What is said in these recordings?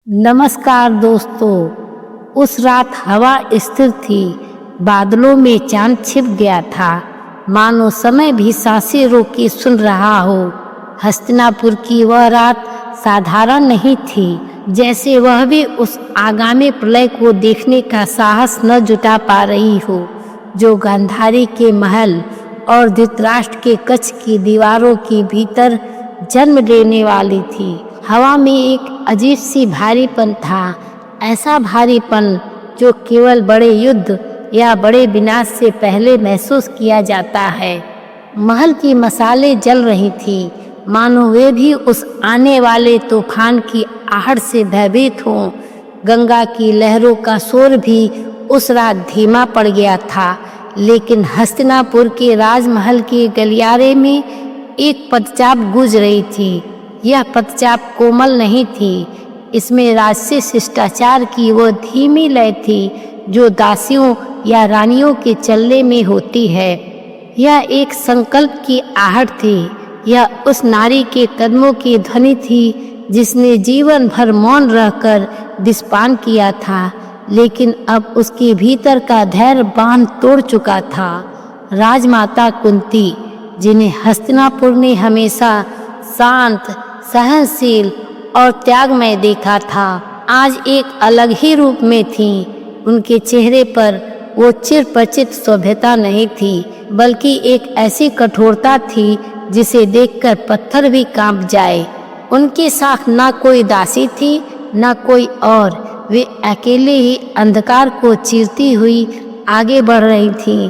नमस्कार दोस्तों। उस रात हवा स्थिर थी, बादलों में चांद छिप गया था, मानो समय भी सांसें रोके सुन रहा हो। हस्तिनापुर की वह रात साधारण नहीं थी, जैसे वह भी उस आगामी प्रलय को देखने का साहस न जुटा पा रही हो, जो गांधारी के महल और धृतराष्ट्र के कक्ष की दीवारों के भीतर जन्म लेने वाली थी। हवा में एक अजीब सी भारीपन था, ऐसा भारीपन जो केवल बड़े युद्ध या बड़े विनाश से पहले महसूस किया जाता है। महल की मशालें जल रही थी, मानो वे भी उस आने वाले तूफान की आहट से भयभीत हों। गंगा की लहरों का शोर भी उस रात धीमा पड़ गया था, लेकिन हस्तिनापुर के राजमहल के गलियारे में एक पदचाप गूंज रही थी। यह पदचाप कोमल नहीं थी, इसमें राजसी शिष्टाचार की वो धीमी लय थी जो दासियों या रानियों के चलने में होती है। यह एक संकल्प की आहट थी, यह उस नारी के कदमों की ध्वनि थी जिसने जीवन भर मौन रहकर विषपान किया था, लेकिन अब उसके भीतर का धैर्य बांध तोड़ चुका था। राजमाता कुंती, जिन्हें हस्तिनापुर ने हमेशा शांत, सहनशील और त्यागमय देखा था, आज एक अलग ही रूप में थीं। उनके चेहरे पर वो चिरपरिचित सभ्यता नहीं थी, बल्कि एक ऐसी कठोरता थी जिसे देखकर पत्थर भी कांप जाए। उनके साथ ना कोई दासी थी, ना कोई और। वे अकेले ही अंधकार को चीरती हुई आगे बढ़ रही थीं।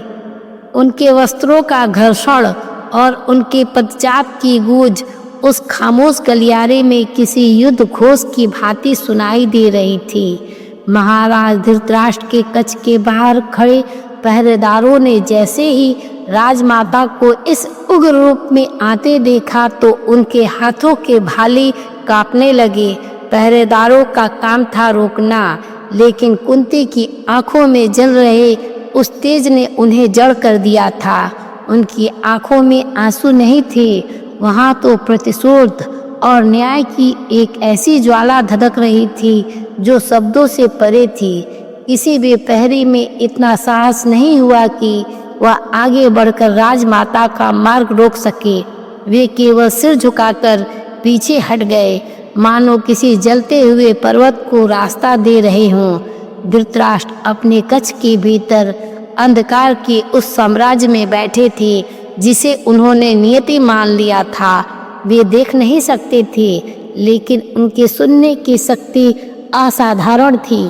उनके वस्त्रों का घर्षण और उनके पदचाप की गूंज उस खामोश गलियारे में किसी युद्ध घोष की भांति सुनाई दे रही थी। महाराज धृतराष्ट्र के कक्ष के बाहर खड़े पहरेदारों ने जैसे ही राजमाता को इस उग्र रूप में आते देखा तो उनके हाथों के भाले कांपने लगे। पहरेदारों का काम था रोकना, लेकिन कुंती की आंखों में जल रहे उस तेज ने उन्हें जड़ कर दिया था। उनकी आंखों में आंसू नहीं थे, वहाँ तो प्रतिशोध और न्याय की एक ऐसी ज्वाला धधक रही थी जो शब्दों से परे थी। किसी भी प्रहरी में इतना साहस नहीं हुआ कि वह आगे बढ़कर राजमाता का मार्ग रोक सके। वे केवल सिर झुकाकर पीछे हट गए, मानो किसी जलते हुए पर्वत को रास्ता दे रहे हों। धृतराष्ट्र अपने कक्ष के भीतर अंधकार के उस साम्राज्य में बैठे थे जिसे उन्होंने नियति मान लिया था। वे देख नहीं सकते थे, लेकिन उनके सुनने की शक्ति असाधारण थी।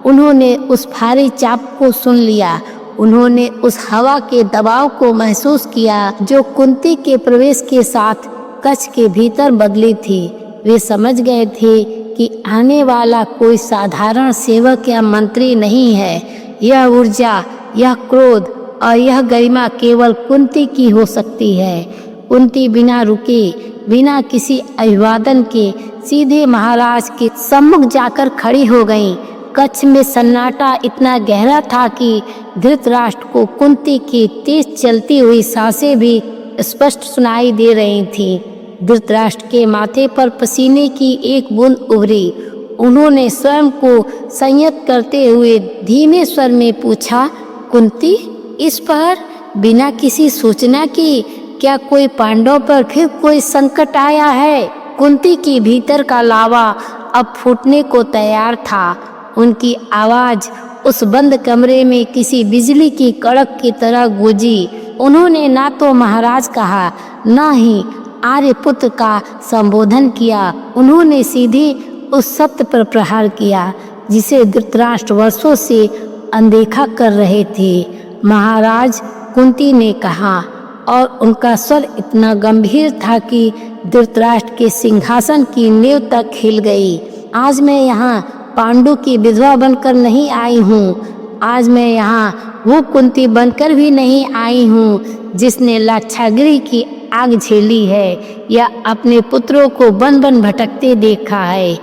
उन्होंने उस भारी चाप को सुन लिया, उन्होंने उस हवा के दबाव को महसूस किया जो कुंती के प्रवेश के साथ कक्ष के भीतर बदली थी। वे समझ गए थे कि आने वाला कोई साधारण सेवक या मंत्री नहीं है। यह ऊर्जा, यह क्रोध और यह गरिमा केवल कुंती की हो सकती है। कुंती बिना रुके, बिना किसी अभिवादन के सीधे महाराज के सम्मुख जाकर खड़ी हो गईं। कक्ष में सन्नाटा इतना गहरा था कि धृतराष्ट्र को कुंती की तेज चलती हुई सांसें भी स्पष्ट सुनाई दे रही थीं। धृतराष्ट्र के माथे पर पसीने की एक बूंद उभरी। उन्होंने स्वयं को संयत करते हुए धीमे स्वर में पूछा, कुंती, इस पर बिना किसी सूचना की क्या कोई पांडव पर फिर कोई संकट आया है? कुंती की भीतर का लावा अब फूटने को तैयार था। उनकी आवाज उस बंद कमरे में किसी बिजली की कड़क की तरह गूंजी। उन्होंने ना तो महाराज कहा, ना ही आर्यपुत्र का संबोधन किया। उन्होंने सीधे उस सत्य पर प्रहार किया जिसे धृतराष्ट्र वर्षों से अनदेखा कर रहे थे। महाराज, कुंती ने कहा, और उनका स्वर इतना गंभीर था कि धृतराष्ट्र के सिंहासन की नींव तक हिल गई। आज मैं यहाँ पांडु की विधवा बनकर नहीं आई हूँ। आज मैं यहाँ वो कुंती बनकर भी नहीं आई हूँ जिसने लाक्षागृह की आग झेली है या अपने पुत्रों को बन बन भटकते देखा है।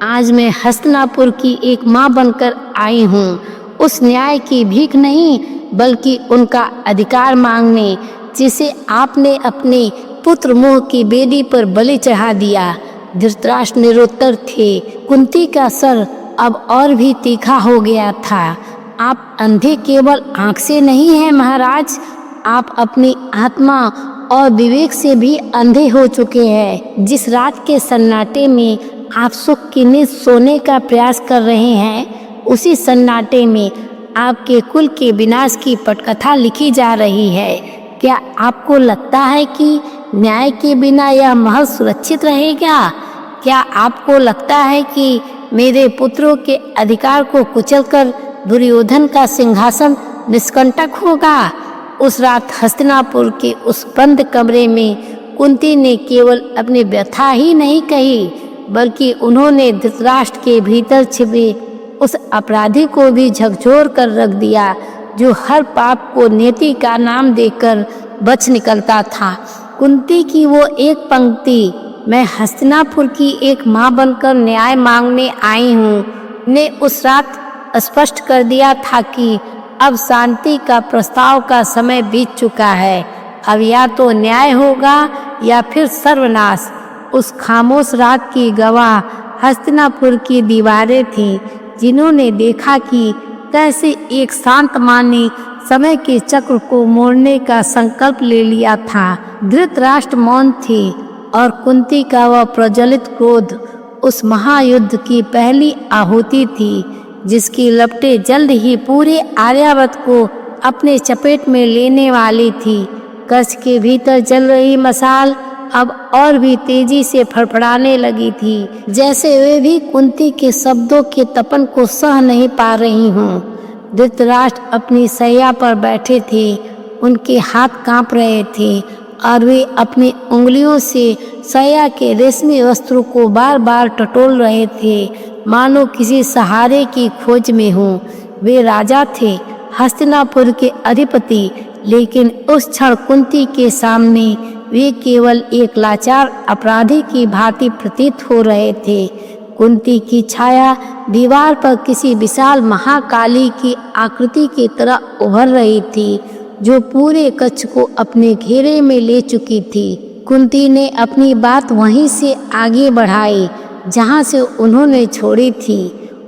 आज मैं हस्तिनापुर की एक माँ बनकर आई हूँ, उस न्याय की भीख नहीं बल्कि उनका अधिकार मांगने जिसे आपने अपने पुत्र मोह की बेदी पर बलि चढ़ा दिया। धृतराष्ट्र निरुत्तर थे। कुंती का सर अब और भी तीखा हो गया था। आप अंधे केवल आंख से नहीं हैं महाराज, आप अपनी आत्मा और विवेक से भी अंधे हो चुके हैं। जिस रात के सन्नाटे में आप सुख की नींद सोने का प्रयास कर रहे हैं, उसी सन्नाटे में आपके कुल के विनाश की पटकथा लिखी जा रही है। क्या आपको लगता है कि न्याय के बिना यह महल सुरक्षित रहेगा? क्या आपको लगता है कि मेरे पुत्रों के अधिकार को कुचलकर दुर्योधन का सिंहासन निष्कंटक होगा? उस रात हस्तिनापुर के उस बंद कमरे में कुंती ने केवल अपनी व्यथा ही नहीं कही, बल्कि उन्होंने धृतराष्ट्र के भीतर छिपे उस अपराधी को भी झकझोर कर रख दिया, जो हर पाप को नीति का नाम देकर बच निकलता था। कुंती की वो एक पंक्ति, मैं हस्तिनापुर की एक माँ बनकर न्याय मांगने आई हूँ, ने उस रात स्पष्ट कर दिया था कि अब शांति का प्रस्ताव का समय बीत चुका है। अब या तो न्याय होगा या फिर सर्वनाश। उस खामोश रात की गवाह हस्तिनापुर की दीवारें थीं, जिन्होंने देखा कि कैसे एक शांत माँ ने समय के चक्र को मोड़ने का संकल्प ले लिया था। धृतराष्ट्र मौन थे और कुंती का वह प्रज्वलित क्रोध उस महायुद्ध की पहली आहुति थी, जिसकी लपटें जल्द ही पूरे आर्यावर्त को अपने चपेट में लेने वाली थी। कच्छ के भीतर जल रही मशाल अब और भी तेजी से फड़फड़ाने लगी थी, जैसे वे भी कुंती के शब्दों के तपन को सह नहीं पा रही हूँ। धृतराष्ट्र अपनी सैया पर बैठे थे, उनके हाथ कांप रहे थे और वे अपनी उंगलियों से सैया के रेशमी वस्त्रों को बार बार टटोल रहे थे, मानो किसी सहारे की खोज में हों। वे राजा थे, हस्तिनापुर के अधिपति, लेकिन उस क्षण कुंती के सामने वे केवल एक लाचार अपराधी की भांति प्रतीत हो रहे थे। कुंती की छाया दीवार पर किसी विशाल महाकाली की आकृति की तरह उभर रही थी, जो पूरे कच्छ को अपने घेरे में ले चुकी थी। कुंती ने अपनी बात वहीं से आगे बढ़ाई जहां से उन्होंने छोड़ी थी।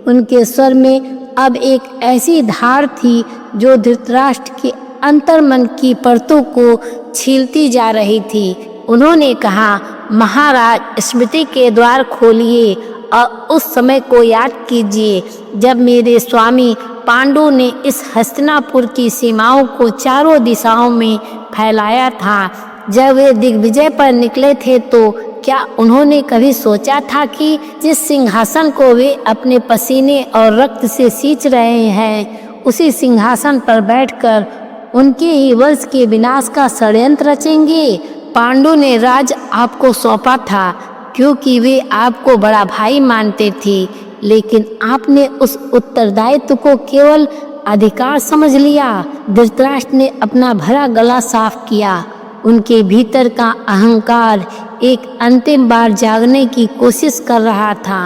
उनके स्वर में अब एक ऐसी धार थी जो धृतराष्ट्र के अंतर्मन की परतों को छीलती जा रही थी। उन्होंने कहा, महाराज, स्मृति के द्वार खोलिए और उस समय को याद कीजिए जब मेरे स्वामी पांडु ने इस हस्तिनापुर की सीमाओं को चारों दिशाओं में फैलाया था। जब वे दिग्विजय पर निकले थे तो क्या उन्होंने कभी सोचा था कि जिस सिंहासन को वे अपने पसीने और रक्त से सींच रहे हैं, उसी सिंहासन पर बैठकर उनके ही वंश के विनाश का षड्यंत्र रचेंगे? पांडु ने राज आपको सौंपा था क्योंकि वे आपको बड़ा भाई मानते थे, लेकिन आपने उस उत्तरदायित्व को केवल अधिकार समझ लिया। धृतराष्ट्र ने अपना भरा गला साफ किया। उनके भीतर का अहंकार एक अंतिम बार जागने की कोशिश कर रहा था।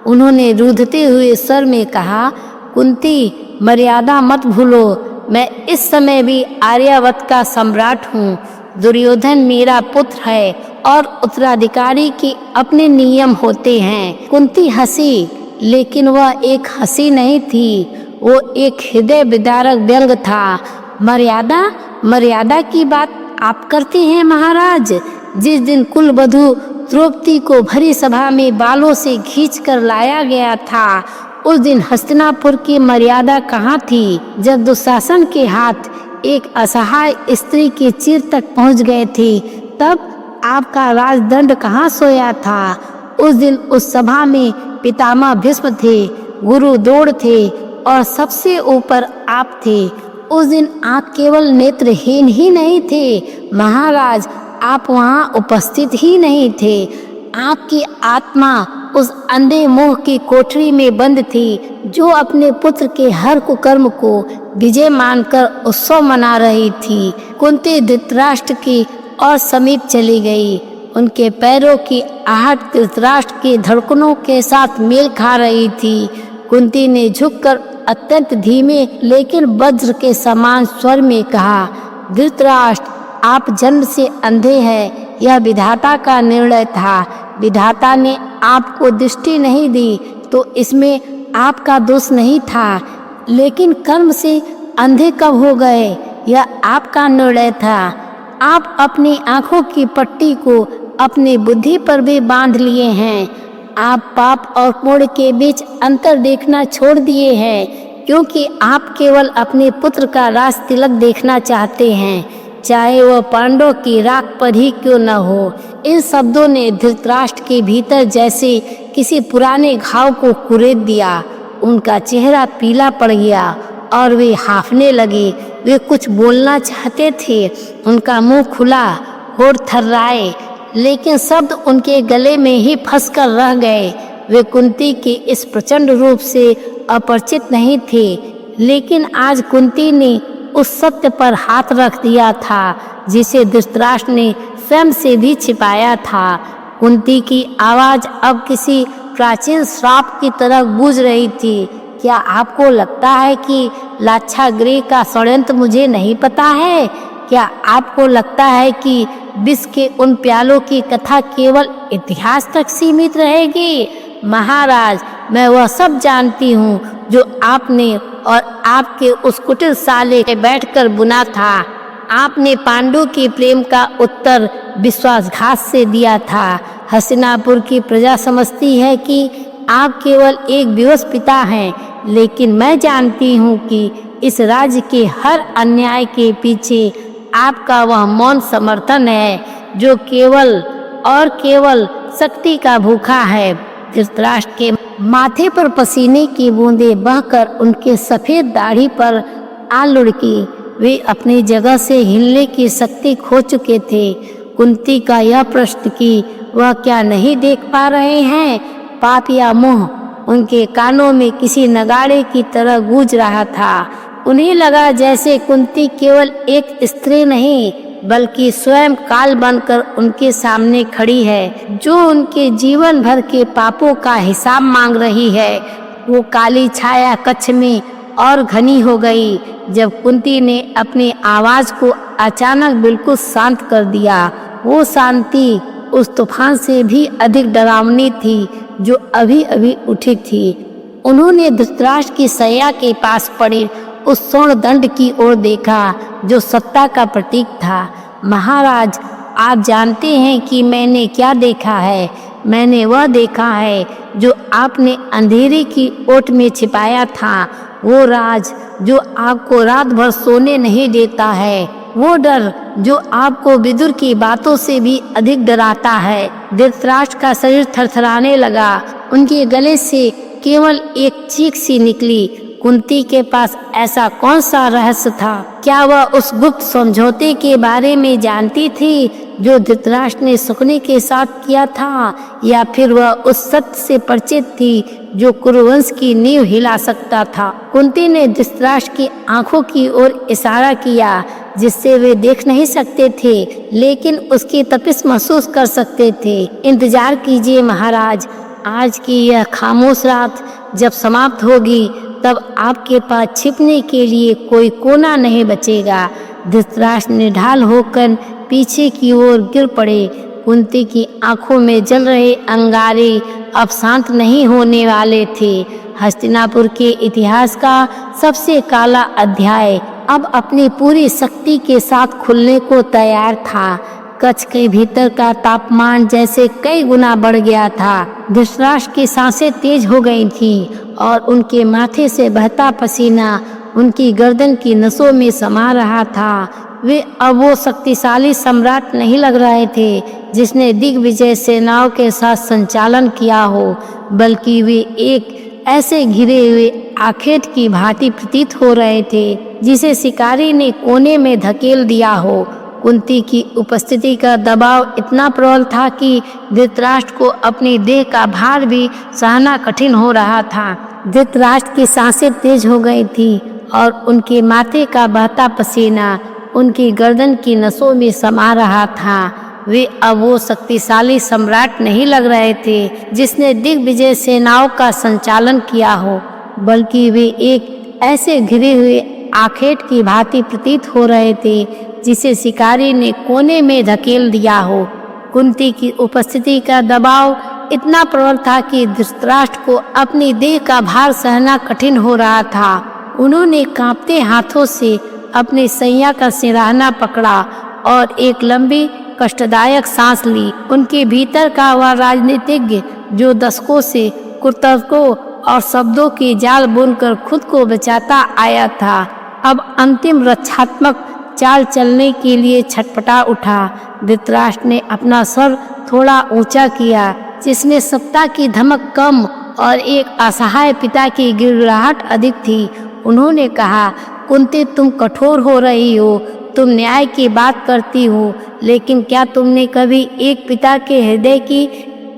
उन्होंने रूंधते हुए स्वर में कहा, कुंती, मर्यादा मत भूलो। मैं इस समय भी आर्यावर्त का सम्राट हूँ। दुर्योधन मेरा पुत्र है और उत्तराधिकारी के अपने नियम होते हैं। कुंती हंसी, लेकिन वह एक हंसी नहीं थी, वो एक हृदय विदारक व्यंग था। मर्यादा? मर्यादा की बात आप करते हैं महाराज? जिस दिन कुलवधू द्रौपदी को भरी सभा में बालों से खींचकर लाया गया था, उस दिन हस्तिनापुर की मर्यादा कहाँ थी? जब दुशासन के हाथ एक असहाय स्त्री के चिर तक पहुँच गए थे, तब आपका राजदंड कहाँ सोया था? उस दिन उस सभा में पितामह भीष्म थे, गुरु द्रोण थे और सबसे ऊपर आप थे। उस दिन आप केवल नेत्रहीन ही नहीं थे महाराज, आप वहाँ उपस्थित ही नहीं थे। आपकी आत्मा उस अंधे मोह की कोठरी में बंद थी, जो अपने पुत्र के हर कुकर्म को विजय मानकर उत्सव मना रही थी। कुंती धृतराष्ट्र की और समीप चली गई। उनके पैरों की आहट धृतराष्ट्र की धड़कनों के साथ मेल खा रही थी। कुंती ने झुककर अत्यंत धीमे लेकिन वज्र के समान स्वर में कहा, धृतराष्ट्र, आप जन्म से अंधे हैं। यह विधाता का निर्णय था। विधाता ने आपको दृष्टि नहीं दी तो इसमें आपका दोष नहीं था, लेकिन कर्म से अंधे कब हो गए यह आपका निर्णय था। आप अपनी आंखों की पट्टी को अपनी बुद्धि पर भी बांध लिए हैं। आप पाप और पुण्य के बीच अंतर देखना छोड़ दिए हैं, क्योंकि आप केवल अपने पुत्र का राज तिलक देखना चाहते हैं, चाहे वह पांडवों की राख पर ही क्यों न हो। इन शब्दों ने धृतराष्ट्र के भीतर जैसे किसी पुराने घाव को कुरेद दिया। उनका चेहरा पीला पड़ गया और वे हांफने लगे। वे कुछ बोलना चाहते थे, उनका मुंह खुला, होठ थर्राए, लेकिन शब्द उनके गले में ही फंस कर रह गए। वे कुंती के इस प्रचंड रूप से अपरिचित नहीं थे, लेकिन आज कुंती ने उस सत्य पर हाथ रख दिया था जिसे धृतराष्ट्र ने स्वयं से भी छिपाया था। कुंती की आवाज अब किसी प्राचीन श्राप की तरह गूंज रही थी। क्या आपको लगता है कि लाक्षागृह का षड्यंत्र मुझे नहीं पता है? क्या आपको लगता है कि विष के उन प्यालों की कथा केवल इतिहास तक सीमित रहेगी? महाराज, मैं वह सब जानती हूँ जो आपने और आपके उस कुटिल साले में बैठकर बुना था। आपने पांडु के प्रेम का उत्तर विश्वासघात से दिया था। हस्तिनापुर की प्रजा समझती है कि आप केवल एक विवश पिता हैं, लेकिन मैं जानती हूँ कि इस राज्य के हर अन्याय के पीछे आपका वह मौन समर्थन है जो केवल और केवल शक्ति का भूखा है। धृतराष्ट्र के माथे पर पसीने की बूंदें बहकर उनके सफेद दाढ़ी पर आ लुढ़की। वे अपनी जगह से हिलने की शक्ति खो चुके थे। कुंती का यह प्रश्न कि वह क्या नहीं देख पा रहे हैं, पाप या मोह, उनके कानों में किसी नगाड़े की तरह गूंज रहा था। उन्हें लगा जैसे कुंती केवल एक स्त्री नहीं बल्कि स्वयं काल बनकर उनके सामने खड़ी है, जो उनके जीवन भर के पापों का हिसाब मांग रही है। वो काली छाया कक्ष में और घनी हो गई जब कुंती ने अपनी आवाज को अचानक बिल्कुल शांत कर दिया। वो शांति उस तूफान से भी अधिक डरावनी थी जो अभी अभी उठी थी। उन्होंने धृतराष्ट्र की सैया के पास पड़े उस स्वर्ण दंड की ओर देखा जो सत्ता का प्रतीक था। महाराज, आप जानते हैं कि मैंने क्या देखा है। मैंने वह देखा है जो आपने अंधेरे की ओट में छिपाया था, वो राज जो आपको रात भर सोने नहीं देता है, वो डर जो आपको विदुर की बातों से भी अधिक डराता है। धृतराष्ट्र का शरीर थरथराने लगा। उनके गले से केवल एक चीख सी निकली। कुंती के पास ऐसा कौन सा रहस्य था? क्या वह उस गुप्त समझौते के बारे में जानती थी जो धृतराष्ट्र ने शकुनी के साथ किया था, या फिर वह उस सत्य से परिचित थी जो कुरुवंश की नींव हिला सकता था? कुंती ने धृतराष्ट्र की आंखों की ओर इशारा किया जिससे वे देख नहीं सकते थे, लेकिन उसकी तपिश महसूस कर सकते थे। इंतजार कीजिए महाराज, आज की यह खामोश रात जब समाप्त होगी तब आपके पास छिपने के लिए कोई कोना नहीं बचेगा। धृतराष्ट्र निढाल होकर पीछे की ओर गिर पड़े। कुंती की आंखों में जल रहे अंगारे अब शांत नहीं होने वाले थे। हस्तिनापुर के इतिहास का सबसे काला अध्याय अब अपनी पूरी शक्ति के साथ खुलने को तैयार था। कक्ष के भीतर का तापमान जैसे कई गुना बढ़ गया था। धृतराष्ट्र की सांसें तेज हो गई थीं और उनके माथे से बहता पसीना उनकी गर्दन की नसों में समा रहा था। वे अब वो शक्तिशाली सम्राट नहीं लग रहे थे जिसने दिग्विजय सेनाओं के साथ संचालन किया हो, बल्कि वे एक ऐसे घिरे हुए आखेट की भांति प्रतीत हो रहे थे जिसे शिकारी ने कोने में धकेल दिया हो। कुंती की उपस्थिति का दबाव इतना प्रबल था कि धृतराष्ट्र को अपनी देह का भार भी सहना कठिन हो रहा था। धृतराष्ट्र की सांसें तेज हो गई थी और उनके माथे का बहता पसीना उनकी गर्दन की नसों में समा रहा था। वे अब वो शक्तिशाली सम्राट नहीं लग रहे थे जिसने दिग्विजय सेनाओं का संचालन किया हो, बल्कि वे एक ऐसे घिरे हुए आखेट की भांति प्रतीत हो रहे थे जिसे शिकारी ने कोने में धकेल दिया हो। कुंती की उपस्थिति का दबाव इतना प्रबल था कि धृतराष्ट्र को अपनी देह का भार सहना कठिन हो रहा था। उन्होंने कांपते हाथों से अपने सैया का सिरहाना पकड़ा और एक लंबी कष्टदायक सांस ली। उनके भीतर का वह राजनीतिज्ञ जो दशकों से कुतर्कों और शब्दों की जाल बुनकर खुद को बचाता आया था, अब अंतिम रक्षात्मक चाल चलने के लिए छटपटा उठा। धृतराष्ट्र ने अपना सर थोड़ा ऊंचा किया, जिसमें सत्ता की धमक कम और एक असहाय पिता की गिड़गिड़ाहट अधिक थी। उन्होंने कहा, कुंती, तुम कठोर हो रही हो, तुम न्याय की बात करती हो, लेकिन क्या तुमने कभी एक पिता के हृदय की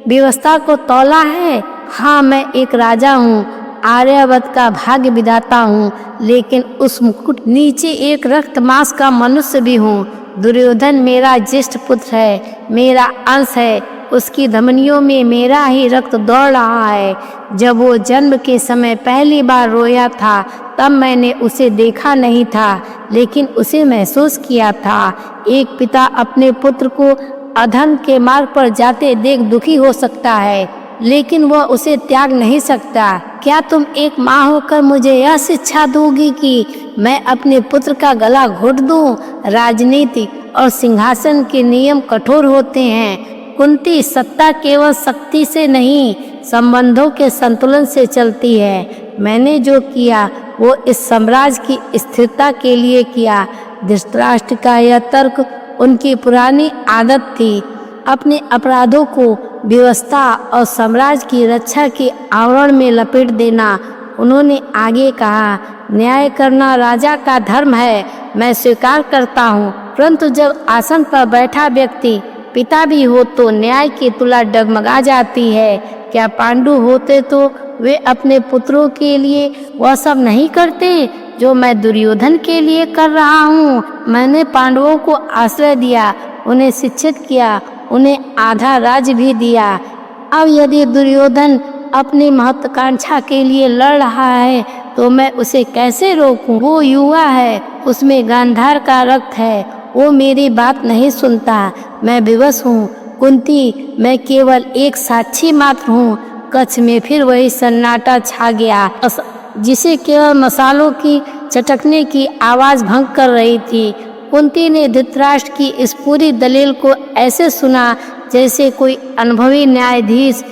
व्यवस्था को तौला है? हाँ, मैं एक राजा हूँ, आर्यावर्त का भाग्य विधाता हूँ, लेकिन उस मुकुट नीचे एक रक्त मांस का मनुष्य भी हूँ। दुर्योधन मेरा ज्येष्ठ पुत्र है, मेरा अंश है, उसकी धमनियों में मेरा ही रक्त दौड़ रहा है। जब वो जन्म के समय पहली बार रोया था, तब मैंने उसे देखा नहीं था, लेकिन उसे महसूस किया था। एक पिता अपने पुत्र को अधर्म के मार्ग पर जाते देख दुखी हो सकता है, लेकिन वह उसे त्याग नहीं सकता। क्या तुम एक माँ होकर मुझे यह शिक्षा दोगी कि मैं अपने पुत्र का गला घोट दूं? राजनीति और सिंहासन के नियम कठोर होते हैं कुंती। सत्ता केवल शक्ति से नहीं, संबंधों के संतुलन से चलती है। मैंने जो किया वो इस साम्राज्य की स्थिरता के लिए किया। धृतराष्ट्र का यह तर्क उनकी पुरानी आदत थी, अपने अपराधों को व्यवस्था और साम्राज्य की रक्षा के आवरण में लपेट देना। उन्होंने आगे कहा, न्याय करना राजा का धर्म है, मैं स्वीकार करता हूँ, परंतु जब आसन पर बैठा व्यक्ति पिता भी हो तो न्याय की तुला डगमगा जाती है। क्या पांडु होते तो वे अपने पुत्रों के लिए वह सब नहीं करते जो मैं दुर्योधन के लिए कर रहा हूँ? मैंने पांडवों को आश्रय दिया, उन्हें शिक्षित किया, उन्हें आधा राज्य भी दिया। अब यदि दुर्योधन अपनी महत्वाकांक्षा के लिए लड़ रहा है तो मैं उसे कैसे रोकूं? वो युवा है, उसमें गांधार का रक्त है, वो मेरी बात नहीं सुनता। मैं विवश हूँ कुंती, मैं केवल एक साक्षी मात्र हूँ। कच्छ में फिर वही सन्नाटा छा गया, जिसे केवल मसालों की चटकने की आवाज भंग कर रही थी। कुंती ने धृतराष्ट्र की इस पूरी दलील को ऐसे सुना जैसे कोई अनुभवी न्यायाधीश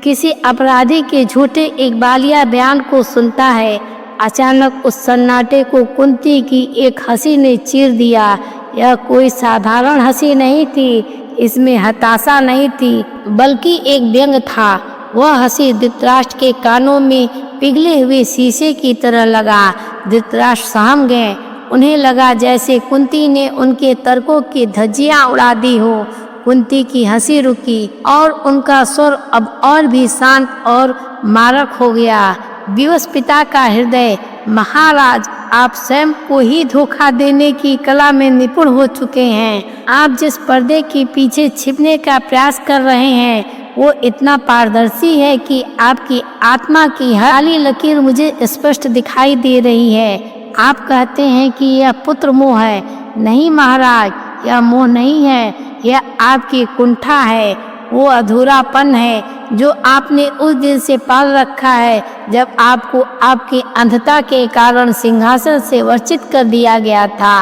किसी अपराधी के झूठे इकबालिया बयान को सुनता है। अचानक उस सन्नाटे को कुंती की एक हंसी ने चीर दिया। यह कोई साधारण हंसी नहीं थी, इसमें हताशा नहीं थी, बल्कि एक व्यंग था। वह हंसी धृतराष्ट्र के कानों में पिघले हुए शीशे की तरह लगा। धृतराष्ट्र सहम गए। उन्हें लगा जैसे कुंती ने उनके तर्कों की धज्जियां उड़ा दी हो। कुंती की हंसी रुकी और उनका स्वर अब और भी शांत और मारक हो गया। विवश पिता का हृदय, महाराज, आप स्वयं को ही धोखा देने की कला में निपुण हो चुके हैं। आप जिस पर्दे के पीछे छिपने का प्रयास कर रहे हैं वो इतना पारदर्शी है कि आपकी आत्मा की हर काली लकीर मुझे स्पष्ट दिखाई दे रही है। आप कहते हैं कि यह पुत्र मोह है। नहीं महाराज, यह मोह नहीं है, यह आपकी कुंठा है, वो अधूरापन है जो आपने उस दिन से पाल रखा है जब आपको आपकी अंधता के कारण सिंहासन से वर्चित कर दिया गया था।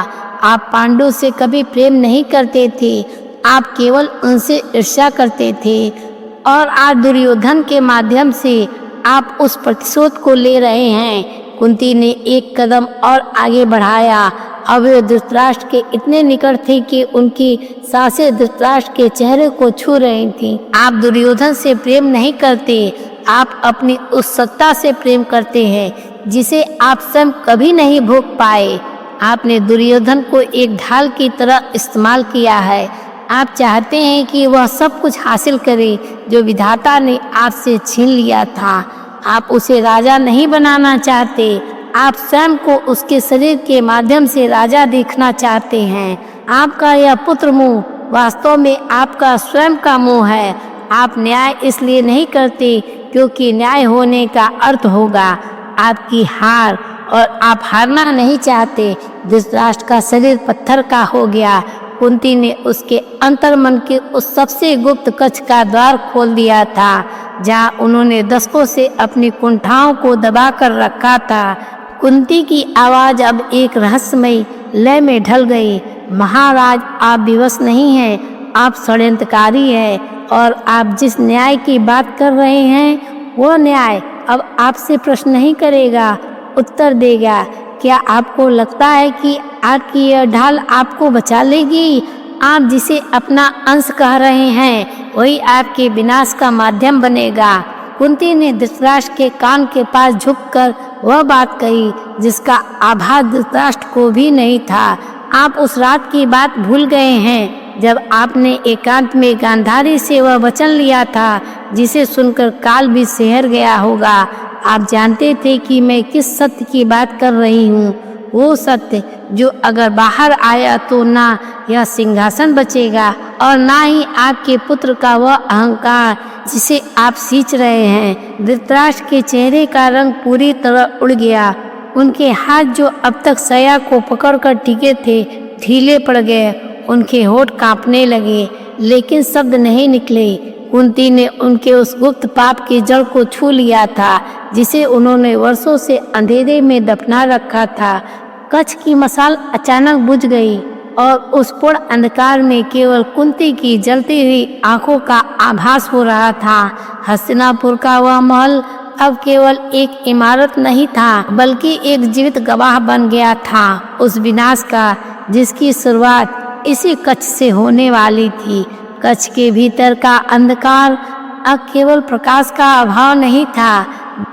आप पांडु से कभी प्रेम नहीं करते थे, आप केवल उनसे ईर्ष्या करते थे, और आज दुर्योधन के माध्यम से आप उस प्रतिशोध को ले रहे हैं। कुंती ने एक कदम और आगे बढ़ाया। अब वे धृतराष्ट्र के इतने निकट थे कि उनकी सांसें धृतराष्ट्र के चेहरे को छू रही थीं। आप दुर्योधन से प्रेम नहीं करते, आप अपनी उस सत्ता से प्रेम करते हैं जिसे आप स्वयं कभी नहीं भोग पाए। आपने दुर्योधन को एक ढाल की तरह इस्तेमाल किया है। आप चाहते हैं कि वह सब कुछ हासिल करे जो विधाता ने आपसे छीन लिया था। आप उसे राजा नहीं बनाना चाहते, आप स्वयं को उसके शरीर के माध्यम से राजा देखना चाहते हैं। आपका यह पुत्र मोह वास्तव में आपका स्वयं का मोह है। आप न्याय इसलिए नहीं करते क्योंकि न्याय होने का अर्थ होगा आपकी हार, और आप हारना नहीं चाहते। धृतराष्ट्र का शरीर पत्थर का हो गया। कुंती ने उसके अंतर्मन के उस सबसे गुप्त कक्ष का द्वार खोल दिया था जहाँ उन्होंने दशकों से अपनी कुंठाओं को दबा कर रखा था। कुंती की आवाज अब एक रहस्यमयी लय में ढल गई। महाराज, आप विवश नहीं हैं, आप षड्यंत्रकारी हैं और आप जिस न्याय की बात कर रहे हैं वो न्याय अब आपसे प्रश्न नहीं करेगा, उत्तर देगा। क्या आपको लगता है कि आपकी यह ढाल आपको बचा लेगी? आप जिसे अपना अंश कह रहे हैं वही आपके विनाश का माध्यम बनेगा। कुंती ने धृतराष्ट्र के कान के पास झुककर वह बात कही जिसका आभास धृतराष्ट्र को भी नहीं था। आप उस रात की बात भूल गए हैं जब आपने एकांत में गांधारी से वह वचन लिया था जिसे सुनकर काल भी सिहर गया होगा। आप जानते थे कि मैं किस सत्य की बात कर रही हूँ, वो सत्य जो अगर बाहर आया तो ना यह सिंहासन बचेगा और ना ही आपके पुत्र का वह अहंकार जिसे आप सींच रहे हैं। धृतराष्ट्र के चेहरे का रंग पूरी तरह उड़ गया। उनके हाथ जो अब तक सया को पकड़कर टिके थे ढीले पड़ गए। उनके होठ कांपने लगे लेकिन शब्द नहीं निकले। कुंती ने उनके उस गुप्त पाप की जड़ को छू लिया था जिसे उन्होंने वर्षों से अंधेरे में दफना रखा था। कच्छ की मशाल अचानक बुझ गई और उस पूर्ण अंधकार में केवल कुंती की जलती हुई आंखों का आभास हो रहा था। हस्तिनापुर का वह महल अब केवल एक इमारत नहीं था बल्कि एक जीवित गवाह बन गया था उस विनाश का जिसकी शुरुआत इसी कच्छ से होने वाली थी। कच्छ के भीतर का अंधकार अब केवल प्रकाश का अभाव नहीं था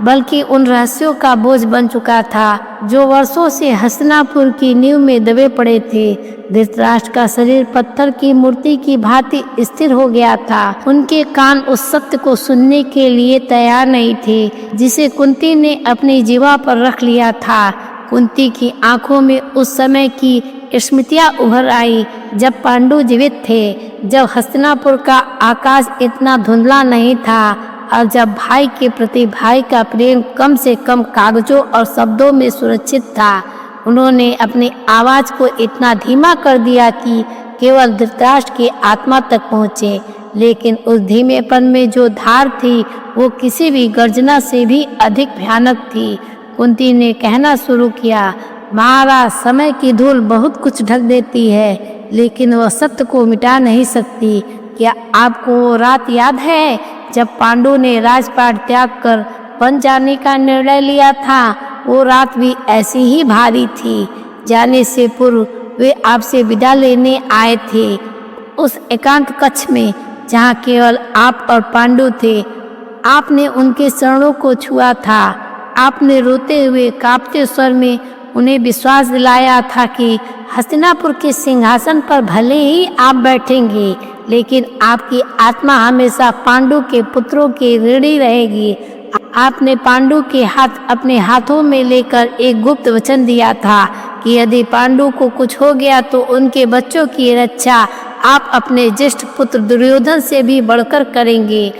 बल्कि उन रहस्यों का बोझ बन चुका था जो वर्षों से हस्तिनापुर की नींव में दबे पड़े थे। धृतराष्ट्र का शरीर पत्थर की मूर्ति की भांति स्थिर हो गया था। उनके कान उस सत्य को सुनने के लिए तैयार नहीं थे जिसे कुंती ने अपनी जीवा पर रख लिया था। कुंती की आंखों में उस समय की स्मृतियां उभर आई जब पांडु जीवित थे, जब हस्तिनापुर का आकाश इतना धुंधला नहीं था और जब भाई के प्रति भाई का प्रेम कम से कम कागजों और शब्दों में सुरक्षित था। उन्होंने अपनी आवाज को इतना धीमा कर दिया कि केवल धृतराष्ट्र की आत्मा तक पहुँचे, लेकिन उस धीमेपन में जो धार थी वो किसी भी गर्जना से भी अधिक भयानक थी। कुंती ने कहना शुरू किया, महाराज, समय की धूल बहुत कुछ ढक देती है लेकिन वह सत्य को मिटा नहीं सकती। क्या आपको वो रात याद है जब पांडु ने राजपाट त्याग कर वन जाने का निर्णय लिया था? वो रात भी ऐसी ही भारी थी। जाने से पूर्व वे आपसे विदा लेने आए थे उस एकांत कक्ष में जहाँ केवल आप और पांडु थे। आपने उनके चरणों को छुआ था। आपने रोते हुए कांपते स्वर में उन्हें विश्वास दिलाया था कि हस्तिनापुर के सिंहासन पर भले ही आप बैठेंगे लेकिन आपकी आत्मा हमेशा पांडु के पुत्रों की ऋणी रहेगी। आपने पांडु के हाथ अपने हाथों में लेकर एक गुप्त वचन दिया था कि यदि पांडु को कुछ हो गया तो उनके बच्चों की रक्षा आप अपने ज्येष्ठ पुत्र दुर्योधन से भी बढ़कर करेंगे।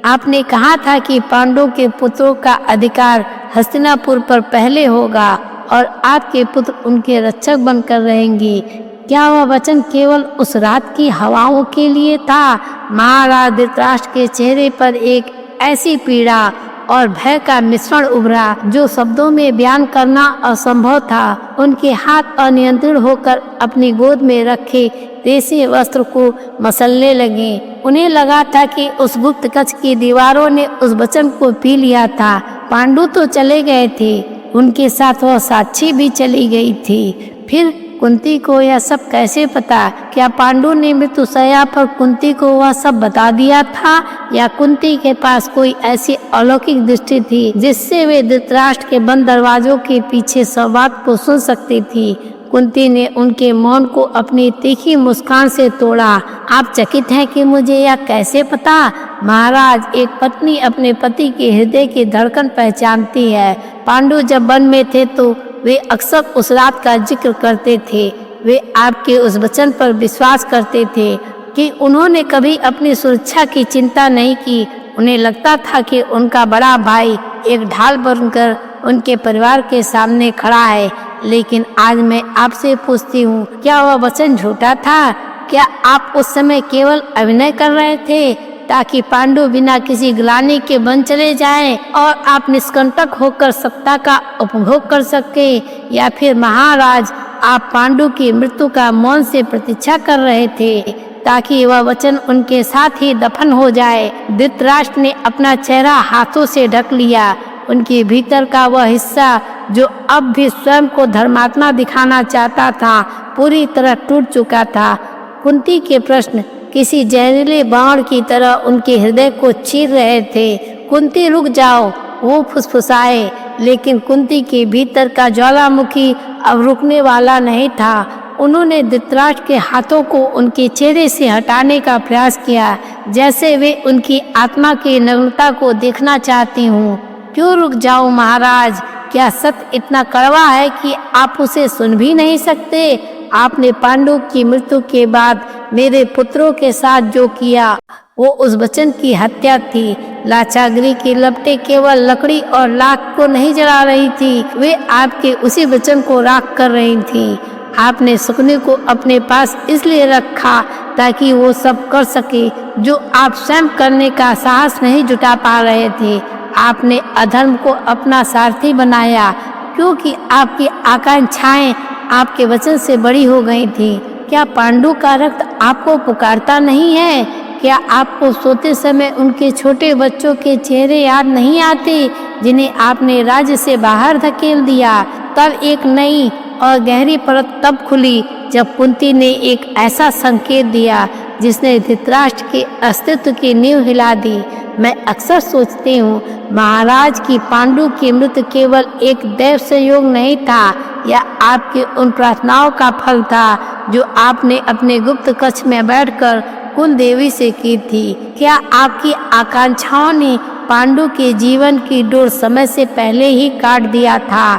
आपने कहा था कि पांडु के पुत्रों का अधिकार हस्तिनापुर पर पहले होगा और आपके पुत्र उनके रक्षक बनकर रहेंगे। क्या वह वचन केवल उस रात की हवाओं के लिए था? महाराज धृतराष्ट्र के चेहरे पर एक ऐसी पीड़ा और भय का मिश्रण उभरा जो शब्दों में बयान करना असंभव था। उनके हाथ अनियंत्रित होकर अपनी गोद में रखे रेशमी वस्त्र को मसलने लगे। उन्हें लगा था कि उस गुप्त कक्ष की दीवारों ने उस वचन को पी लिया था। पांडु तो चले गए थे, उनके साथ वह साक्षी भी चली गई थी। फिर कुंती को यह सब कैसे पता? क्या पांडु ने मृत्युशैया पर कुंती को वह सब बता दिया था या कुंती के पास कोई ऐसी अलौकिक दृष्टि थी जिससे वे धृतराष्ट्र के बंद दरवाजों के पीछे संवाद को सुन सकती थी? कुंती ने उनके मौन को अपनी तीखी मुस्कान से तोड़ा। आप चकित हैं कि मुझे यह कैसे पता? महाराज, एक पत्नी अपने पति के हृदय की धड़कन पहचानती है। पांडु जब वन में थे तो वे अक्सर उस रात का जिक्र करते थे। वे आपके उस वचन पर विश्वास करते थे कि उन्होंने कभी अपनी सुरक्षा की चिंता नहीं की। उन्हें लगता था कि उनका बड़ा भाई एक ढाल बनकर उनके परिवार के सामने खड़ा है। लेकिन आज मैं आपसे पूछती हूँ, क्या वह वचन झूठा था? क्या आप उस समय केवल अभिनय कर रहे थे ताकि पांडु बिना किसी ग्लानि के बन चले जाएं और आप निष्कंटक होकर सत्ता का उपभोग कर सके, या फिर महाराज आप पांडु की मृत्यु का मौन से प्रतीक्षा कर रहे थे ताकि वह वचन उनके साथ ही दफन हो जाए। धृतराष्ट्र ने अपना चेहरा हाथों से ढक लिया। उनके भीतर का वह हिस्सा जो अब भी स्वयं को धर्मात्मा दिखाना चाहता था पूरी तरह टूट चुका था। कुंती के प्रश्न किसी जहरीले बाण की तरह उनके हृदय को चीर रहे थे। कुंती रुक जाओ, वो फुसफुसाए, लेकिन कुंती के भीतर का ज्वालामुखी अब रुकने वाला नहीं था। उन्होंने धृतराष्ट्र के हाथों को उनके चेहरे से हटाने का प्रयास किया, जैसे वे उनकी आत्मा की नग्नता को देखना चाहती हूँ। क्यों रुक जाऊं महाराज? क्या सत्य इतना कड़वा है कि आप उसे सुन भी नहीं सकते? आपने पांडु की मृत्यु के बाद मेरे पुत्रों के साथ जो किया वो उस वचन की हत्या थी। लाचागरी की लपटें केवल लकड़ी और लाख को नहीं जला रही थी, वे आपके उसी वचन को राख कर रही थी। आपने सुकने को अपने पास इसलिए रखा ताकि वो सब कर सके जो आप स्वयं करने का साहस नहीं जुटा पा रहे थे। आपने अधर्म को अपना सारथी बनाया क्योंकि आपकी आकांक्षाएं आपके वचन से बड़ी हो गई थी। क्या पांडु का रक्त आपको पुकारता नहीं है? क्या आपको सोते समय उनके छोटे बच्चों के चेहरे याद नहीं आते जिन्हें आपने राज्य से बाहर धकेल दिया? तब एक नई और गहरी परत तब खुली जब कुंती ने एक ऐसा संकेत दिया जिसने धृतराष्ट्र के अस्तित्व की नींव हिला दी। मैं अक्सर सोचती हूँ महाराज की पांडु की मृत्यु केवल एक दैव संयोग नहीं था, या आपकी उन प्रार्थनाओं का फल था जो आपने अपने गुप्त कक्ष में बैठकर कुल देवी से की थी। क्या आपकी आकांक्षाओं ने पांडु के जीवन की डोर समय से पहले ही काट दिया था?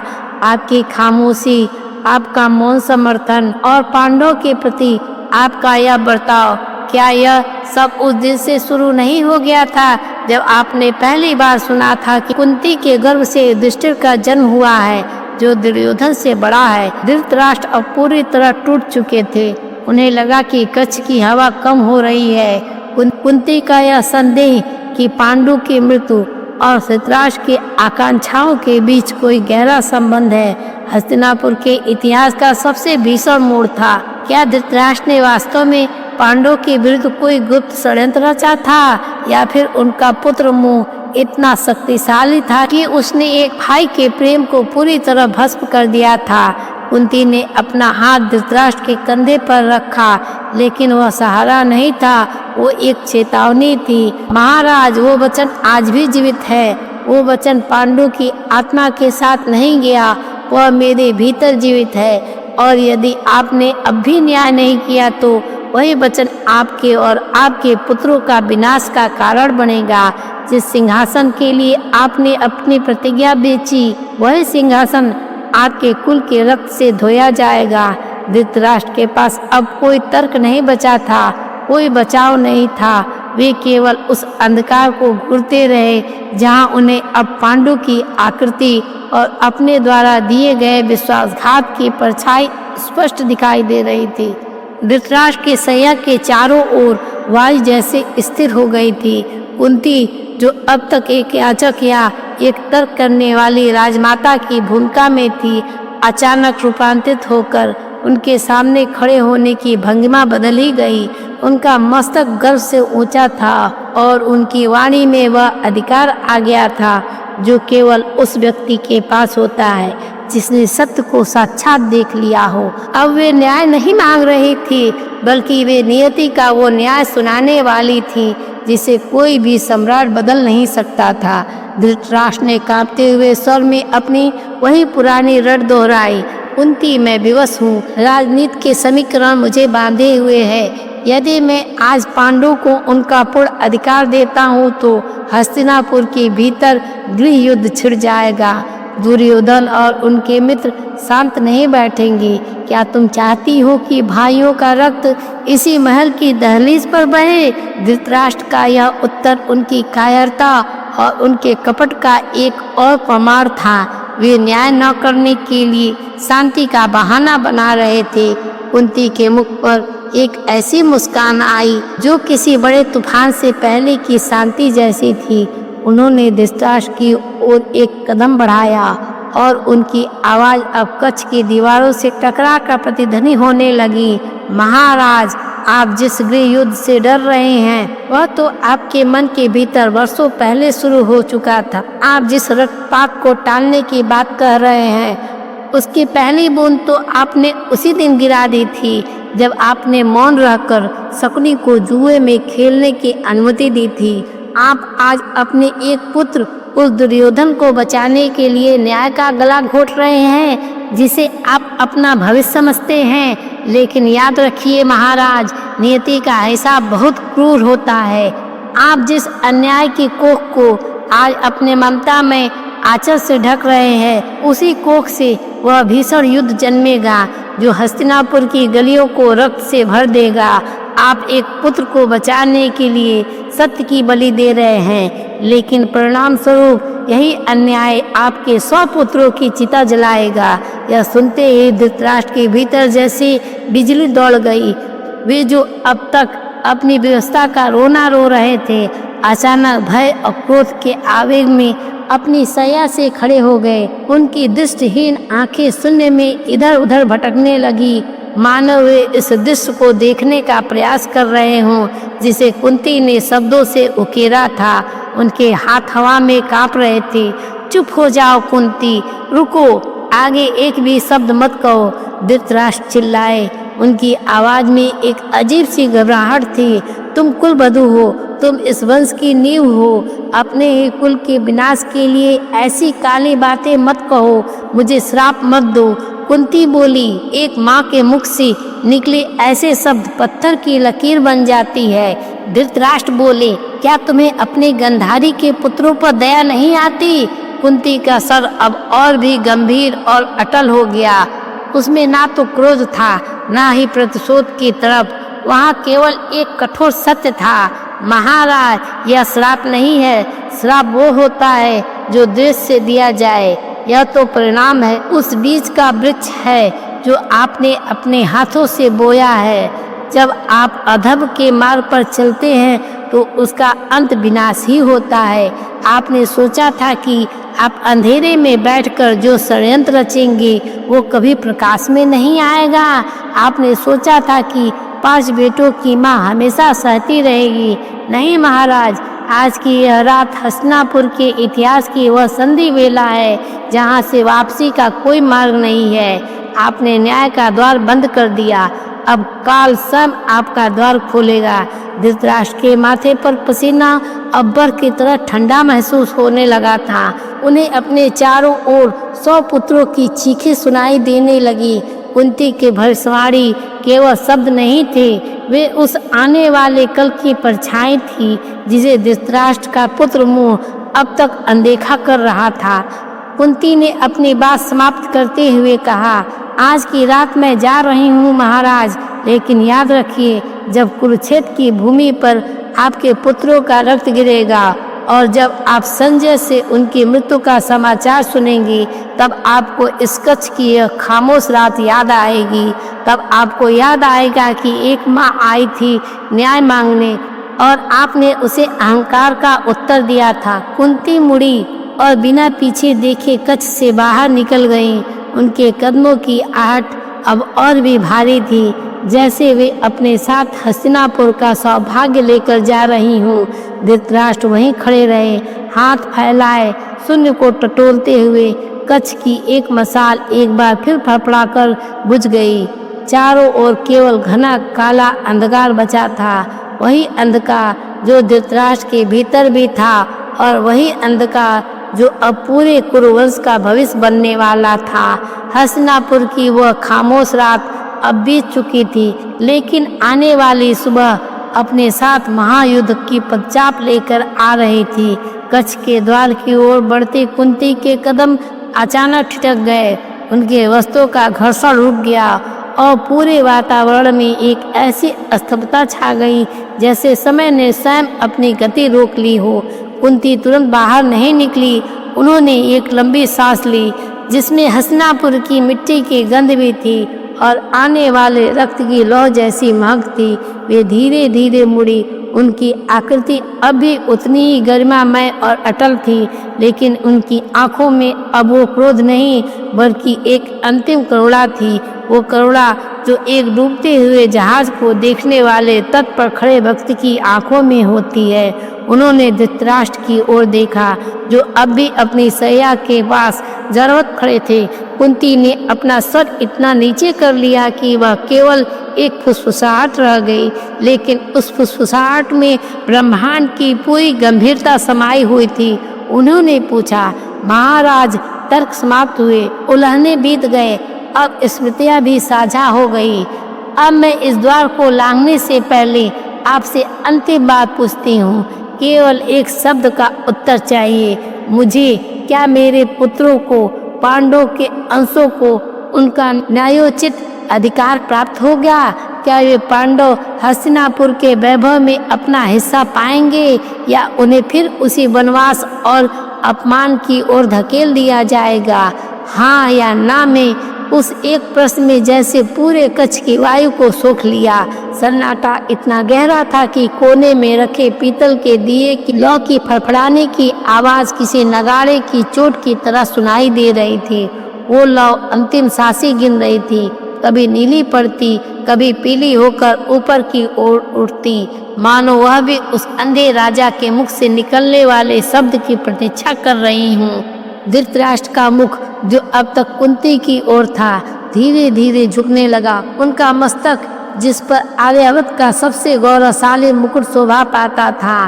आपकी खामोशी, आपका मौन समर्थन और पांडवों के प्रति आपका यह बर्ताव, क्या यह सब उस दिन से शुरू नहीं हो गया था जब आपने पहली बार सुना था कि कुंती के गर्भ से युधिष्ठिर का जन्म हुआ है जो दुर्योधन से बड़ा है? धृतराष्ट्र अब पूरी तरह टूट चुके थे। उन्हें लगा कि कच्छ की हवा कम हो रही है। कुंती का यह संदेह कि पांडु की मृत्यु और धृतराष्ट्र की आकांक्षाओं के बीच कोई गहरा संबंध है हस्तिनापुर के इतिहास का सबसे भीषण मोड़ था। क्या धृतराष्ट्र ने वास्तव में पांडवों के विरुद्ध कोई गुप्त षड्यंत्र रचा था, या फिर उनका पुत्र मोह इतना शक्तिशाली था कि उसने एक भाई के प्रेम को पूरी तरह भस्म कर दिया था? कुंती ने अपना हाथ धृतराष्ट्र के कंधे पर रखा, लेकिन वह सहारा नहीं था, वो एक चेतावनी थी। महाराज, वो वचन आज भी जीवित है। वो वचन पांडु की आत्मा के साथ नहीं गया, वह मेरे भीतर जीवित है। और यदि आपने अब भी न्याय नहीं किया तो वही वचन आपके और आपके पुत्रों का विनाश का कारण बनेगा। जिस सिंहासन के लिए आपने अपनी प्रतिज्ञा बेची, वही सिंहासन आपके कुल के रक्त से धोया जाएगा। धृतराष्ट्र के पास अब कोई तर्क नहीं बचा था, कोई बचाव नहीं था। वे केवल उस अंधकार को घूरते रहे जहां उन्हें अब पांडु की आकृति और अपने द्वारा दिए गए विश्वासघात की परछाई स्पष्ट दिखाई दे रही थी। धृतराष्ट्र के सैया के चारों ओर वायु जैसे स्थिर हो गई थी। कुंती, जो अब तक एक याचक या एक तर्क करने वाली राजमाता की भूमिका में थी, अचानक रूपांतरित होकर उनके सामने खड़े होने की भंगिमा बदल ही गई। उनका मस्तक गर्व से ऊंचा था और उनकी वाणी में वह अधिकार आ गया था जो केवल उस व्यक्ति के पास होता है जिसने सत्य को साक्षात देख लिया हो। अब वे न्याय नहीं मांग रही थी, बल्कि वे नियति का वो न्याय सुनाने वाली थी जिसे कोई भी सम्राट बदल नहीं सकता था। धृतराष्ट्र ने कांपते हुए स्वर में अपनी वही पुरानी रट दोहराई, कुंती, मैं विवश हूँ। राजनीति के समीकरण मुझे बांधे हुए है। यदि मैं आज पांडवों को उनका पूर्ण अधिकार देता हूँ तो हस्तिनापुर के भीतर गृह युद्ध छिड़ जाएगा। दुर्योधन और उनके मित्र शांत नहीं बैठेंगे। क्या तुम चाहती हो कि भाइयों का रक्त इसी महल की दहलीज पर बहे? धृतराष्ट्र का यह उत्तर उनकी कायरता और उनके कपट का एक और प्रमाण था। वे न्याय न करने के लिए शांति का बहाना बना रहे थे। कुंती के मुख पर एक ऐसी मुस्कान आई जो किसी बड़े तूफान से पहले की शांति जैसी थी। उन्होंने धृतराष्ट्र की ओर एक कदम बढ़ाया और उनकी आवाज अब कच्छ की दीवारों से टकरा कर प्रतिध्वनि होने लगी। महाराज, आप जिस गृह युद्ध से डर रहे हैं वह तो आपके मन के भीतर वर्षों पहले शुरू हो चुका था। आप जिस रक्तपात को टालने की बात कह रहे हैं उसकी पहली बूंद तो आपने उसी दिन गिरा दी थी जब आपने मौन रहकर शकुनी को जुए में खेलने की अनुमति दी थी। आप आज अपने एक पुत्र उस दुर्योधन को बचाने के लिए न्याय का गला घोट रहे हैं जिसे आप अपना भविष्य समझते हैं। लेकिन याद रखिए महाराज, नियति का हिसाब बहुत क्रूर होता है। आप जिस अन्याय की कोख को आज अपने ममता में आंचल से ढक रहे हैं उसी कोख से वह भीषण युद्ध जन्मेगा जो हस्तिनापुर की गलियों को रक्त से भर देगा। आप एक पुत्र को बचाने के लिए सत्य की बलि दे रहे हैं, लेकिन परिणाम स्वरूप यही अन्याय आपके 100 पुत्रों की चिता जलाएगा। यह सुनते ही धृतराष्ट्र के भीतर जैसे बिजली दौड़ गई। वे जो अब तक अपनी व्यवस्था का रोना रो रहे थे, अचानक भय और क्रोध के आवेग में अपनी शैया से खड़े हो गए। उनकी दृष्टिहीन आंखें शून्य में इधर उधर भटकने लगी, मानो वे इस दृश्य को देखने का प्रयास कर रहे हों जिसे कुंती ने शब्दों से उकेरा था। उनके हाथ हवा में कांप रहे थे। चुप हो जाओ कुंती, रुको, आगे एक भी शब्द मत कहो, धृतराष्ट्र चिल्लाए। उनकी आवाज में एक अजीब सी घबराहट थी। तुम कुलवधू हो, तुम इस वंश की नींव हो, अपने ही कुल के विनाश के लिए ऐसी काली बातें मत कहो, मुझे श्राप मत दो। कुंती बोली, एक माँ के मुख से निकले ऐसे शब्द पत्थर की लकीर बन जाती है। धृतराष्ट्र बोले, क्या तुम्हें अपने गंधारी के पुत्रों पर दया नहीं आती? कुंती का सर अब और भी गंभीर और अटल हो गया। उसमें ना तो क्रोध था ना ही प्रतिशोध की तरफ, वहाँ केवल एक कठोर सत्य था। महाराज, यह श्राप नहीं है, श्राप वो होता है जो देश से दिया जाए। यह तो परिणाम है उस बीज का वृक्ष है जो आपने अपने हाथों से बोया है। जब आप अधर्म के मार्ग पर चलते हैं तो उसका अंत विनाश ही होता है। आपने सोचा था कि आप अंधेरे में बैठकर जो षड्यंत्र रचेंगे वो कभी प्रकाश में नहीं आएगा। आपने सोचा था कि 5 बेटों की माँ हमेशा सहती रहेगी। नहीं महाराज, आज की यह रात हस्तिनापुर के इतिहास की वह संधि वेला है जहाँ से वापसी का कोई मार्ग नहीं है। आपने न्याय का द्वार बंद कर दिया, अब काल स्वयं आपका द्वार खोलेगा। धृतराष्ट्र के माथे पर पसीना अब बर्फ की तरह ठंडा महसूस होने लगा था। उन्हें अपने चारों ओर 100 पुत्रों की चीखें सुनाई देने लगी। कुंती के भविष्यवाणी केवल शब्द नहीं थे, वे उस आने वाले कल की परछाई थी जिसे धृतराष्ट्र का पुत्र मुंह अब तक अनदेखा कर रहा था। कुंती ने अपनी बात समाप्त करते हुए कहा, आज की रात मैं जा रही हूँ महाराज, लेकिन याद रखिए जब कुरुक्षेत्र की भूमि पर आपके पुत्रों का रक्त गिरेगा और जब आप संजय से उनकी मृत्यु का समाचार सुनेंगी तब आपको इस कच्छ की यह खामोश रात याद आएगी। तब आपको याद आएगा कि एक माँ आई थी न्याय मांगने और आपने उसे अहंकार का उत्तर दिया था। कुंती मुड़ी और बिना पीछे देखे कच्छ से बाहर निकल गईं। उनके कदमों की आहट अब और भी भारी थी, जैसे वे अपने साथ हस्तिनापुर का सौभाग्य लेकर जा रही हूँ। धृतराष्ट्र वहीं खड़े रहे, हाथ फैलाए, शून्य को टटोलते हुए। कच्छ की एक मशाल एक बार फिर फड़फड़ाकर बुझ गई। चारों ओर केवल घना काला अंधकार बचा था, वही अंधकार जो धृतराष्ट्र के भीतर भी था और वही अंधकार जो अब पूरे कुरुवंश का भविष्य बनने वाला था। हस्तिनापुर की वह खामोश रात अब बीत चुकी थी, लेकिन आने वाली सुबह अपने साथ महायुद्ध की पदचाप लेकर आ रही थी। कच्छ के द्वार की ओर बढ़ती कुंती के कदम अचानक ठिठक गए। उनके वस्त्रों का घर्षण रुक गया और पूरे वातावरण में एक ऐसी स्तब्धता छा गई जैसे समय ने स्वयं अपनी गति रोक ली हो। कुंती तुरंत बाहर नहीं निकली। उन्होंने एक लंबी सांस ली जिसमें हस्तिनापुर की मिट्टी की गंध भी थी और आने वाले रक्त की लौ जैसी महक थी। वे धीरे धीरे मुड़ी। उनकी आकृति अब भी उतनी ही गरिमामय और अटल थी, लेकिन उनकी आंखों में अब वो क्रोध नहीं बल्कि एक अंतिम करुणा थी। वो करुणा जो एक डूबते हुए जहाज को देखने वाले तट पर खड़े भक्त की आंखों में होती है। उन्होंने धृतराष्ट्र की ओर देखा, जो अब भी अपनी सैया के पास जरवत खड़े थे। कुंती ने अपना सर इतना नीचे कर लिया कि वह केवल एक फुसफुसाहट रह गई, लेकिन उस फुसफुसाहट में ब्रह्मांड की पूरी गंभीरता समाई हुई थी। उन्होंने पूछा, महाराज, तर्क समाप्त हुए, उलहने बीत गए, अब स्मृतियाँ भी साझा हो गई। अब मैं इस द्वार को लांघने से पहले आपसे अंतिम बात पूछती हूँ। केवल एक शब्द का उत्तर चाहिए। मुझे, क्या मेरे पुत्रों को, पांडवों के अंशों को उनका न्यायोचित अधिकार प्राप्त हो गया? क्या वे पांडव हस्तिनापुर के वैभव में अपना हिस्सा पाएंगे, या उन्हें फिर उसी वनवास और अपमान की ओर धकेल दिया जाएगा? हाँ या ना में उस एक प्रश्न में जैसे पूरे कच्छ की वायु को सोख लिया। सन्नाटा इतना गहरा था कि कोने में रखे पीतल के दिए की लौ की फड़फड़ाने की आवाज किसी नगाड़े की चोट की तरह सुनाई दे रही थी। वो लौ अंतिम सांसें गिन रही थी, कभी नीली पड़ती, कभी पीली होकर ऊपर की ओर उठती, मानो वह भी उस अंधे राजा के मुख से निकलने वाले शब्द की प्रतीक्षा कर रही हूँ। धृतराष्ट्र का मुख, जो अब तक कुंती की ओर था, धीरे धीरे झुकने लगा। उनका मस्तक, जिस पर आर्यावर्त का सबसे गौरवशाली मुकुट शोभा पाता था,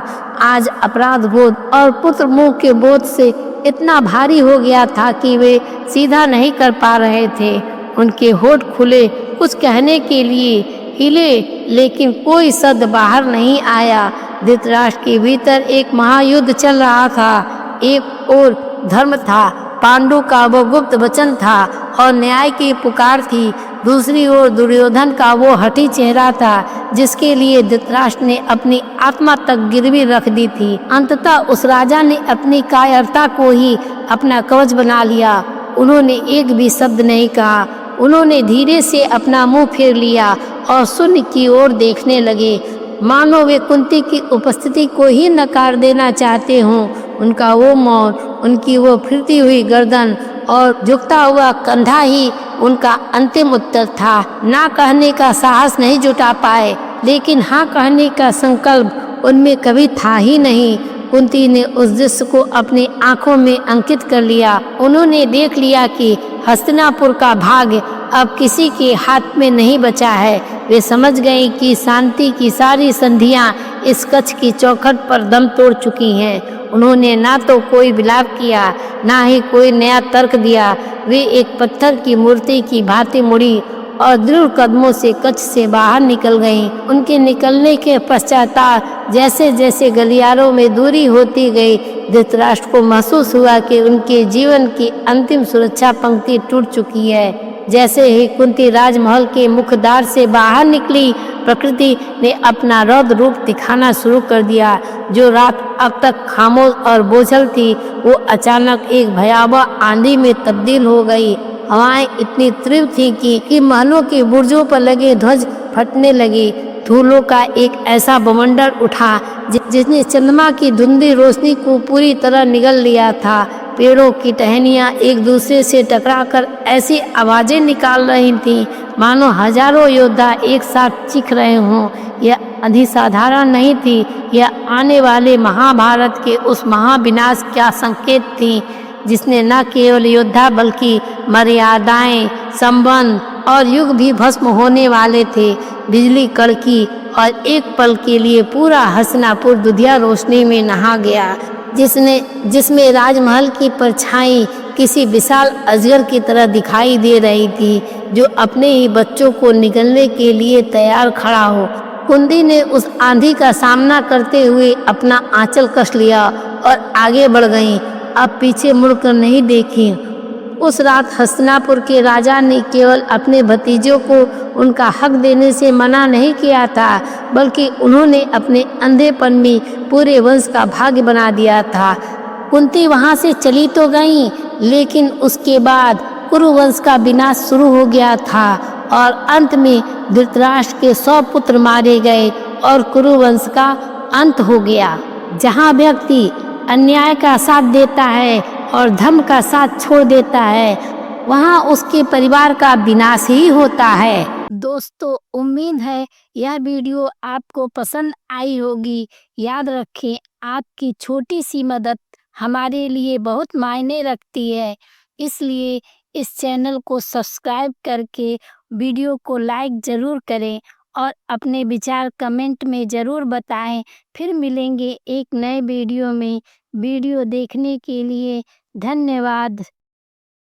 आज अपराध बोध और पुत्र मोह के बोध से इतना भारी हो गया था कि वे सीधा नहीं कर पा रहे थे। उनके होठ खुले, कुछ कहने के लिए हिले, लेकिन कोई शब्द बाहर नहीं आया। धृतराष्ट्र के भीतर एक महायुद्ध चल रहा था। एक ओर धर्म था, पांडु का वो गुप्त वचन था और न्याय की पुकार थी। दूसरी ओर दुर्योधन का वो हठी चेहरा था, जिसके लिए धृतराष्ट्र ने अपनी आत्मा तक गिरवी रख दी थी। अंततः उस राजा ने अपनी कायरता को ही अपना कवच बना लिया। उन्होंने एक भी शब्द नहीं कहा। उन्होंने धीरे से अपना मुंह फेर लिया और शून्य की ओर देखने लगे, मानो वे कुंती की उपस्थिति को ही नकार देना चाहते हों। उनका वो मौन, उनकी वो फिरती हुई गर्दन और झुकता हुआ कंधा ही उनका अंतिम उत्तर था। ना कहने का साहस नहीं जुटा पाए, लेकिन हाँ कहने का संकल्प उनमें कभी था ही नहीं। कुंती ने उस दृश्य को अपनी आंखों में अंकित कर लिया। उन्होंने देख लिया कि हस्तिनापुर का भाग्य अब किसी के हाथ में नहीं बचा है। वे समझ गई कि शांति की सारी संधियां इस कच्छ की चौखट पर दम तोड़ चुकी हैं। उन्होंने ना तो कोई विलाप किया, ना ही कोई नया तर्क दिया। वे एक पत्थर की मूर्ति की भांति मुड़ी और दृढ़ कदमों से कच्छ से बाहर निकल गईं। उनके निकलने के पश्चाताप जैसे जैसे गलियारों में दूरी होती गई, धृतराष्ट्र को महसूस हुआ कि उनके जीवन की अंतिम सुरक्षा पंक्ति टूट चुकी है। जैसे ही कुंती राजमहल के मुखद्वार से बाहर निकली, प्रकृति ने अपना रौद्र रूप दिखाना शुरू कर दिया। जो रात अब तक खामोश और बोझल थी, वो अचानक एक भयावह आंधी में तब्दील हो गई। हवाएं इतनी तीव्र थी कि महलों के बुर्जों पर लगे ध्वज फटने लगे। धूलों का एक ऐसा बवंडर उठा जिसने चंद्रमा की धुंधली रोशनी को पूरी तरह निगल लिया था। पेड़ों की टहनियाँ एक दूसरे से टकराकर ऐसी आवाजें निकाल रही थीं, मानो हजारों योद्धा एक साथ चीख रहे हों। यह अधिसाधारण नहीं थी, यह आने वाले महाभारत के उस महाविनाश का संकेत थी, जिसने न केवल योद्धा बल्कि मर्यादाएं, संबंध और युग भी भस्म होने वाले थे। बिजली कड़की और एक पल के लिए पूरा हस्तिनापुर दुधिया रोशनी में नहा गया, जिसमें राजमहल की परछाई किसी विशाल अजगर की तरह दिखाई दे रही थी, जो अपने ही बच्चों को निगलने के लिए तैयार खड़ा हो। कुंती ने उस आंधी का सामना करते हुए अपना आंचल कस लिया और आगे बढ़ गई। अब पीछे मुड़कर नहीं देखी। उस रात हस्तिनापुर के राजा ने केवल अपने भतीजों को उनका हक देने से मना नहीं किया था, बल्कि उन्होंने अपने अंधेपन में पूरे वंश का भाग्य बना दिया था। कुंती वहां से चली तो गई, लेकिन उसके बाद कुरु वंश का विनाश शुरू हो गया था और अंत में धृतराष्ट्र के 100 पुत्र मारे गए और कुरुवंश का अंत हो गया। जहाँ व्यक्ति अन्याय का साथ देता है और धर्म का साथ छोड़ देता है, वहाँ उसके परिवार का विनाश ही होता है। दोस्तों, उम्मीद है यह वीडियो आपको पसंद आई होगी। याद रखें, आपकी छोटी सी मदद हमारे लिए बहुत मायने रखती है। इसलिए इस चैनल को सब्सक्राइब करके वीडियो को लाइक ज़रूर करें और अपने विचार कमेंट में ज़रूर बताएं। फिर मिलेंगे एक नए वीडियो में। वीडियो देखने के लिए धन्यवाद।